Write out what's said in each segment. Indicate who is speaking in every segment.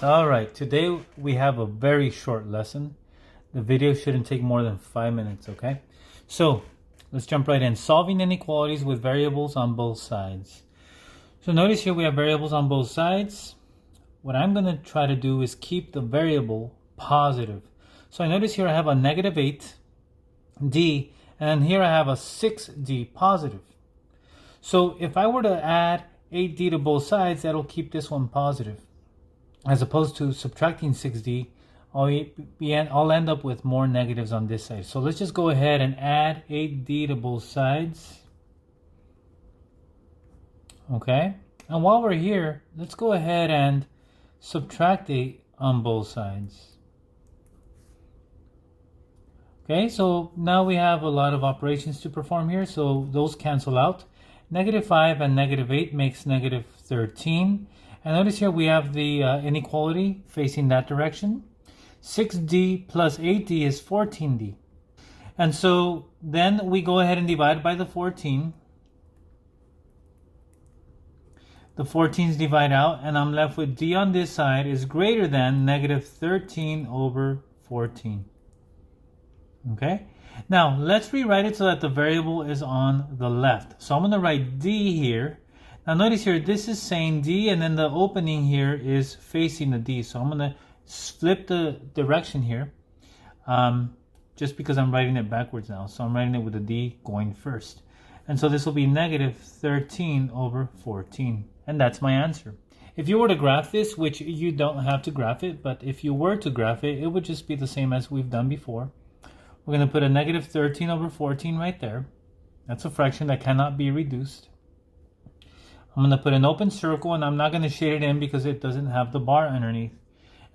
Speaker 1: Alright, today we have a very short lesson. The video shouldn't take more than 5 minutes, okay? So, let's jump right in. Solving inequalities with variables on both sides. So notice here we have variables on both sides. What I'm going to try to do is keep the variable positive. So I notice here I have a negative 8d, and here I have a 6d positive. So if I were to add 8d to both sides, that'll keep this one positive. As opposed to subtracting 6d, I'll end up with more negatives on this side. So let's just go ahead and add 8d to both sides. Okay, and while we're here, let's go ahead and subtract 8 on both sides. Okay, so now we have a lot of operations to perform here, so those cancel out. Negative 5 and negative 8 makes negative 13. And notice here we have the inequality facing that direction. 6d plus 8d is 14d. And so then we go ahead and divide by the 14. The 14's divide out, and I'm left with d on this side is greater than negative 13 over 14. Okay? Now, let's rewrite it so that the variable is on the left. So I'm going to write d here. Now notice here, this is saying d, and then the opening here is facing the d. So I'm going to flip the direction here, just because I'm writing it backwards now. So I'm writing it with the d going first. And so this will be negative 13 over 14. And that's my answer. If you were to graph this, which you don't have to graph it, but if you were to graph it, it would just be the same as we've done before. We're going to put a negative 13 over 14 right there. That's a fraction that cannot be reduced. I'm going to put an open circle, and I'm not going to shade it in because it doesn't have the bar underneath.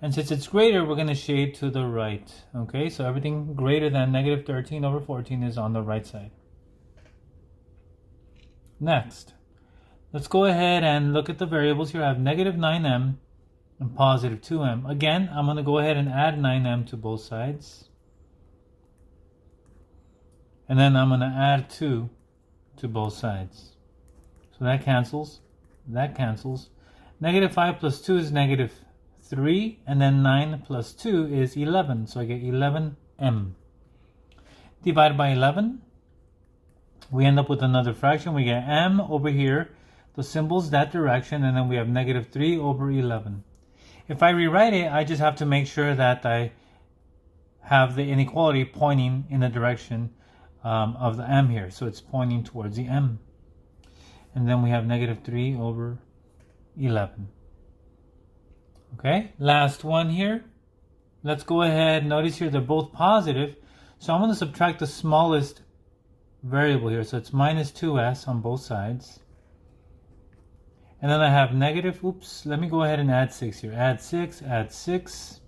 Speaker 1: And since it's greater, we're going to shade to the right. Okay, so everything greater than negative 13 over 14 is on the right side. Next, let's go ahead and look at the variables here. I have negative 9m and positive 2m. Again, I'm going to go ahead and add 9m to both sides. And then I'm going to add 2 to both sides. So that cancels. That cancels. Negative 5 plus 2 is negative 3. And then 9 plus 2 is 11. So I get 11m. Divided by 11. We end up with another fraction. We get m over here. The symbol's that direction. And then we have negative 3 over 11. If I rewrite it, I just have to make sure that I have the inequality pointing in the direction of the m here. So it's pointing towards the m. And then we have negative 3 over 11. Okay, last one here. Let's go ahead. Notice here they're both positive. So I'm going to subtract the smallest variable here. So it's minus 2s on both sides. And then I have negative, let me go ahead and add 6 here. Add 6, add 6.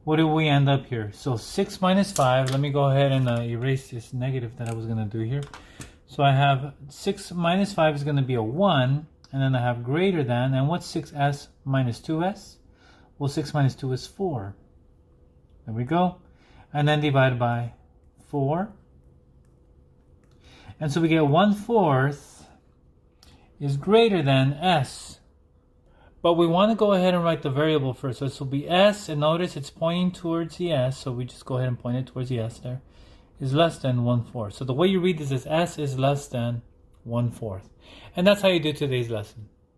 Speaker 1: What do we end up here? So 6 minus 5. Let me go ahead and erase this negative that I was going to do here. So I have 6 minus 5 is going to be a 1. And then I have greater than. And what's 6s minus 2s? Well, 6 minus 2 is 4. There we go. And then divided by 4. And so we get 1/4 is greater than s. But we want to go ahead and write the variable first. So this will be s. And notice it's pointing towards the s. So we just go ahead and point it towards the s there. Is less than 1/4. So the way you read this is s is less than 1/4. And that's how you do today's lesson.